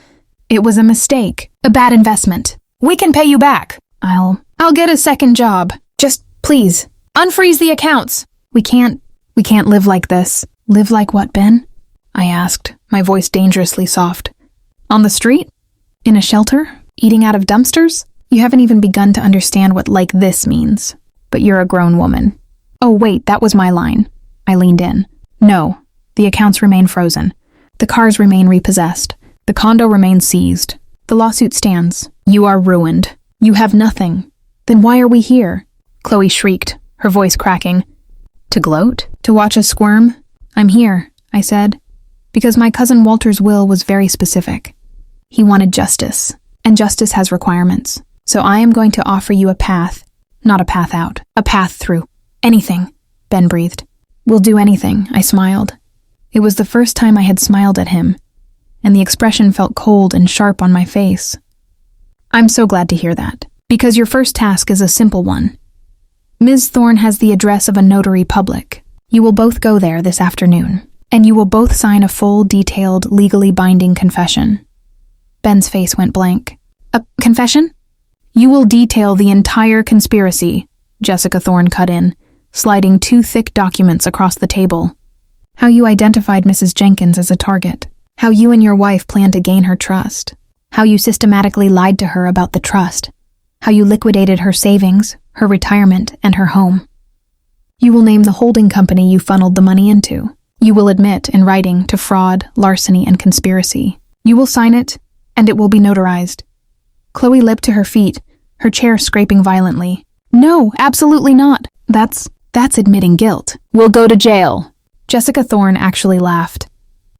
a mistake, a bad investment. We can pay you back. I'll get a second job. Just, please, unfreeze the accounts. We can't live like this." "Live like what, Ben?" I asked, my voice dangerously soft. "On the street? In a shelter? Eating out of dumpsters? You haven't even begun to understand what like this means. But you're a grown woman." "Oh, wait, that was my line." I leaned in. "No, the accounts remain frozen. The cars remain repossessed. The condo remains seized. The lawsuit stands. You are ruined. You have nothing. Then why are we here?" Chloe shrieked, her voice cracking. "To gloat? To watch us squirm? I'm here," I said, "because my cousin Walter's will was very specific. He wanted justice, and justice has requirements. So I am going to offer you a path, not a path out, a path through. Anything," Ben breathed. "We'll do anything," I smiled. It was the first time I had smiled at him, and the expression felt cold and sharp on my face. "I'm so glad to hear that, because your first task is a simple one. Ms. Thorne has the address of a notary public. You will both go there this afternoon, and you will both sign a full, detailed, legally binding confession." Ben's face went blank. "A confession?" "You will detail the entire conspiracy," Jessica Thorne cut in, sliding 2 thick documents across the table. "How you identified Mrs. Jenkins as a target. How you and your wife planned to gain her trust. How you systematically lied to her about the trust. How you liquidated her savings, her retirement, and her home. You will name the holding company you funneled the money into. You will admit in writing to fraud, larceny, and conspiracy. You will sign it, and it will be notarized. Chloe leapt to her feet, her chair scraping violently. No, absolutely not. That's admitting guilt. We'll go to jail. Jessica Thorne actually laughed.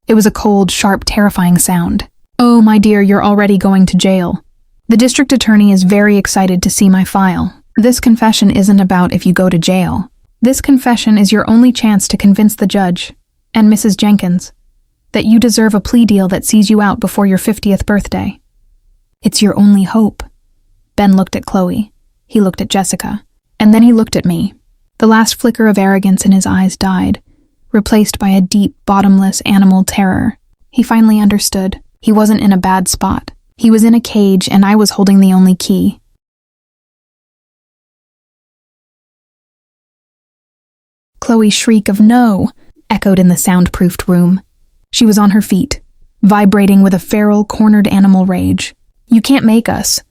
It was a cold, sharp, terrifying sound. Oh, my dear, you're already going to jail. The district attorney is very excited to see my file. This confession isn't about if you go to jail. This confession is your only chance to convince the judge, and Mrs. Jenkins, that you deserve a plea deal that sees you out before your 50th birthday. It's your only hope. Ben looked at Chloe. He looked at Jessica. And then he looked at me. The last flicker of arrogance in his eyes died, replaced by a deep, bottomless animal terror. He finally understood. He wasn't in a bad spot. He was in a cage, and I was holding the only key. Chloe's shriek of "no" echoed in the soundproofed room. She was on her feet, vibrating with a feral, cornered animal rage. You can't make us.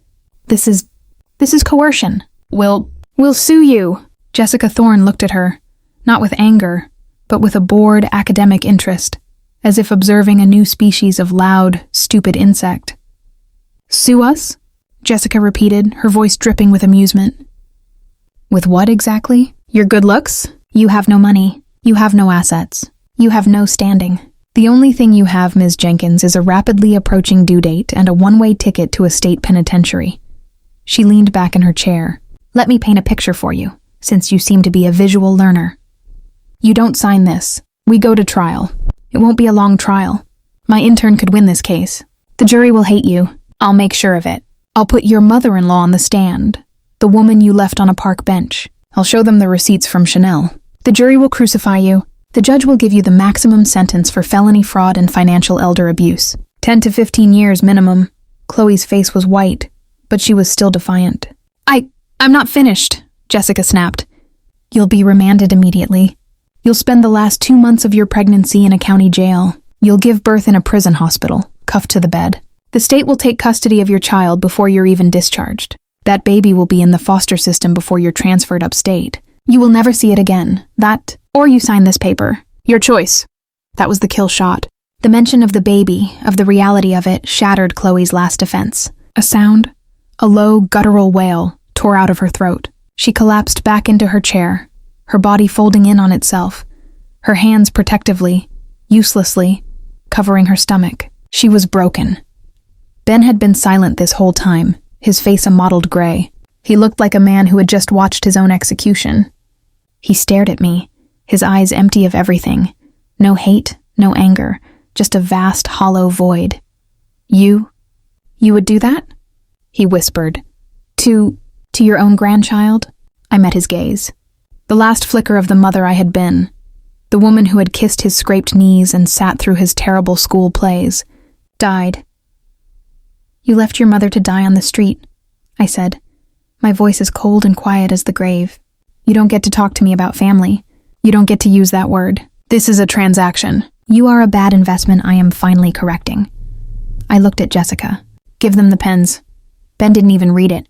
This is coercion. We'll sue you. Jessica Thorne looked at her, not with anger, but with a bored academic interest, as if observing a new species of loud, stupid insect. Sue us? Jessica repeated, her voice dripping with amusement. With what exactly? Your good looks? You have no money. You have no assets. You have no standing. The only thing you have, Ms. Jenkins, is a rapidly approaching due date and a one-way ticket to a state penitentiary. She leaned back in her chair. Let me paint a picture for you, since you seem to be a visual learner. You don't sign this. We go to trial. It won't be a long trial. My intern could win this case. The jury will hate you. I'll make sure of it. I'll put your mother-in-law on the stand, the woman you left on a park bench. I'll show them the receipts from Chanel. The jury will crucify you. The judge will give you the maximum sentence for felony fraud and financial elder abuse. 10 to 15 years minimum. Chloe's face was white, but she was still defiant. I'm not finished, Jessica snapped. You'll be remanded immediately. You'll spend the last 2 months of your pregnancy in a county jail. You'll give birth in a prison hospital, cuffed to the bed. The state will take custody of your child before you're even discharged. That baby will be in the foster system before you're transferred upstate. You will never see it again. That, or you sign this paper. Your choice. That was the kill shot. The mention of the baby, of the reality of it, shattered Chloe's last defense. A sound, a low, guttural wail, tore out of her throat. She collapsed back into her chair, her body folding in on itself, her hands protectively, uselessly, covering her stomach. She was broken. Ben had been silent this whole time, his face a mottled gray. He looked like a man who had just watched his own execution. He stared at me, his eyes empty of everything. No hate, no anger, just a vast, hollow void. You would do that? He whispered. To your own grandchild? I met his gaze. The last flicker of the mother I had been. The woman who had kissed his scraped knees and sat through his terrible school plays. Died. You left your mother to die on the street, I said. My voice as cold and quiet as the grave. You don't get to talk to me about family. You don't get to use that word. This is a transaction. You are a bad investment I am finally correcting. I looked at Jessica. Give them the pens. Ben didn't even read it.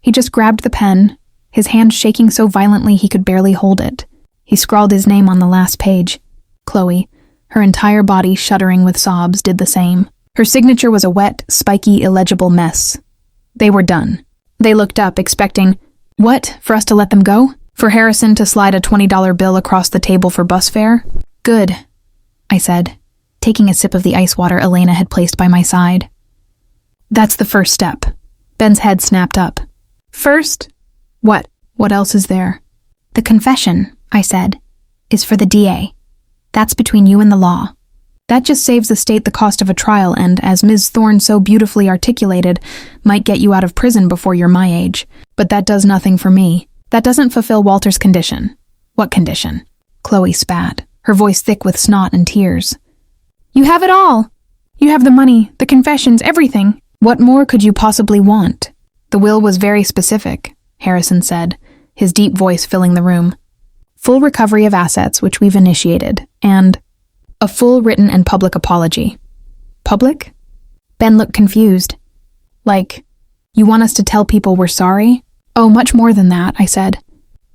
He just grabbed the pen, his hand shaking so violently he could barely hold it. He scrawled his name on the last page. Chloe, her entire body shuddering with sobs, did the same. Her signature was a wet, spiky, illegible mess. They were done. They looked up, expecting, what, for us to let them go? For Harrison to slide a $20 bill across the table for bus fare? Good, I said, taking a sip of the ice water Elena had placed by my side. That's the first step. Ben's head snapped up. First? What? What else is there? The confession, I said, is for the DA. That's between you and the law. That just saves the state the cost of a trial and, as Ms. Thorne so beautifully articulated, might get you out of prison before you're my age. But that does nothing for me. That doesn't fulfill Walter's condition. What condition? Chloe spat, her voice thick with snot and tears. You have it all. You have the money, the confessions, everything. What more could you possibly want? The will was very specific, Harrison said, his deep voice filling the room. Full recovery of assets, which we've initiated, and a full written and public apology. Public? Ben looked confused. Like, you want us to tell people we're sorry? Oh, much more than that, I said.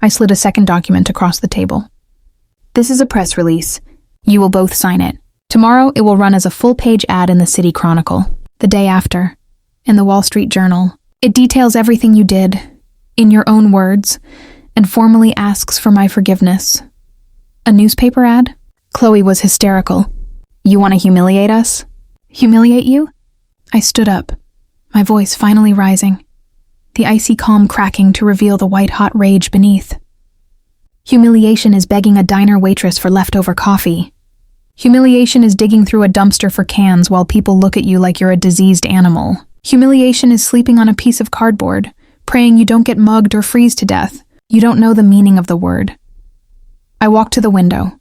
I slid a second document across the table. This is a press release. You will both sign it. Tomorrow it will run as a full-page ad in the City Chronicle. The day after, in the Wall Street Journal. It details everything you did, in your own words, and formally asks for my forgiveness. A newspaper ad? Chloe was hysterical. You want to humiliate us? Humiliate you? I stood up, my voice finally rising, the icy calm cracking to reveal the white-hot rage beneath. Humiliation is begging a diner waitress for leftover coffee. Humiliation is digging through a dumpster for cans while people look at you like you're a diseased animal. Humiliation is sleeping on a piece of cardboard, praying you don't get mugged or freeze to death. You don't know the meaning of the word. I walked to the window,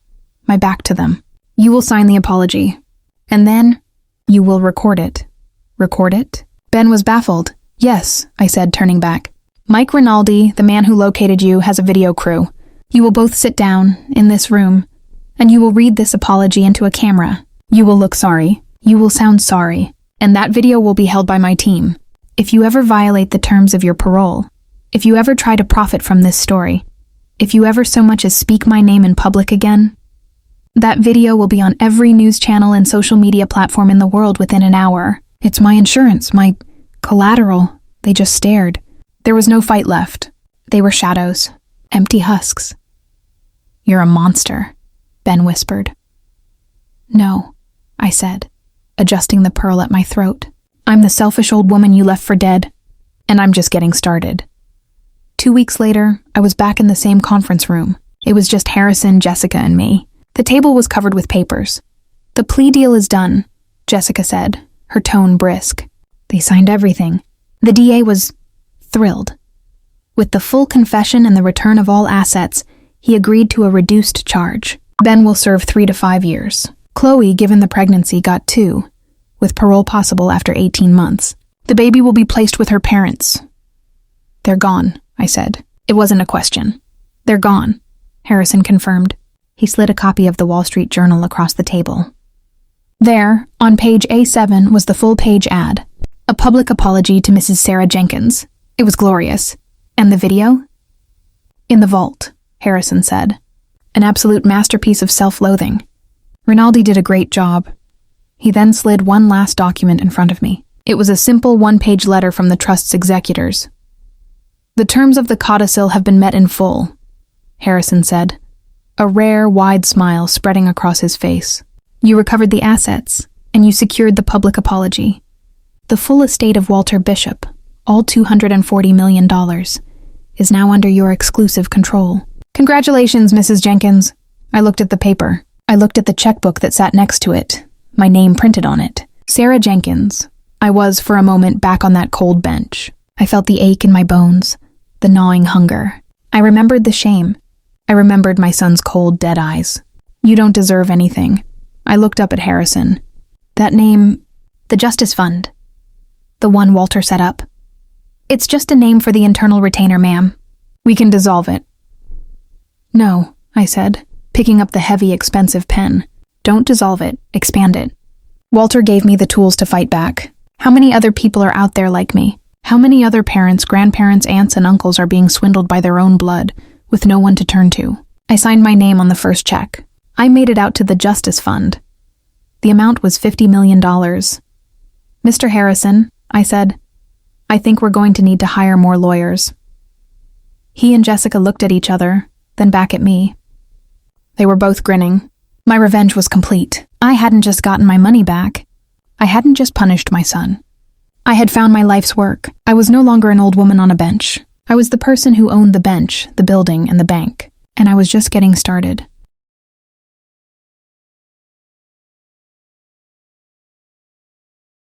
my back to them. You will sign the apology, and then you will record it. Record it? Ben was baffled. Yes, I said, turning back. Mike Rinaldi, the man who located you, has a video crew. You will both sit down, in this room, and you will read this apology into a camera. You will look sorry. You will sound sorry. And that video will be held by my team. If you ever violate the terms of your parole, if you ever try to profit from this story, if you ever so much as speak my name in public again, that video will be on every news channel and social media platform in the world within an hour. It's my insurance, my collateral. They just stared. There was no fight left. They were shadows, empty husks. You're a monster, Ben whispered. No, I said, adjusting the pearl at my throat. I'm the selfish old woman you left for dead, and I'm just getting started. 2 weeks later, I was back in the same conference room. It was just Harrison, Jessica, and me. The table was covered with papers. The plea deal is done, Jessica said, her tone brisk. They signed everything. The DA was thrilled. With the full confession and the return of all assets, he agreed to a reduced charge. Ben will serve 3 to 5 years. Chloe, given the pregnancy, got 2, with parole possible after 18 months. The baby will be placed with her parents. They're gone, I said. It wasn't a question. They're gone, Harrison confirmed. He slid a copy of the Wall Street Journal across the table. There, on page A7, was the full-page ad. A public apology to Mrs. Sarah Jenkins. It was glorious. And the video? In the vault, Harrison said. An absolute masterpiece of self-loathing. Rinaldi did a great job. He then slid one last document in front of me. It was a simple one-page letter from the trust's executors. The terms of the codicil have been met in full, Harrison said, a rare, wide smile spreading across his face. You recovered the assets, and you secured the public apology. The full estate of Walter Bishop, all $240 million, is now under your exclusive control. Congratulations, Mrs. Jenkins. I looked at the paper. I looked at the checkbook that sat next to it, my name printed on it. Sarah Jenkins. I was, for a moment, back on that cold bench. I felt the ache in my bones, the gnawing hunger. I remembered the shame. I remembered my son's cold, dead eyes. You don't deserve anything. I looked up at Harrison. That name, the Justice Fund. The one Walter set up. It's just a name for the internal retainer, ma'am. We can dissolve it. No, I said, picking up the heavy, expensive pen. Don't dissolve it, expand it. Walter gave me the tools to fight back. How many other people are out there like me? How many other parents, grandparents, aunts, and uncles are being swindled by their own blood, with no one to turn to? I signed my name on the first check. I made it out to the Justice Fund. The amount was $50 million. Mr. Harrison, I said, I think we're going to need to hire more lawyers. He and Jessica looked at each other, then back at me. They were both grinning. My revenge was complete. I hadn't just gotten my money back. I hadn't just punished my son. I had found my life's work. I was no longer an old woman on a bench. I was the person who owned the bench, the building, and the bank. And I was just getting started.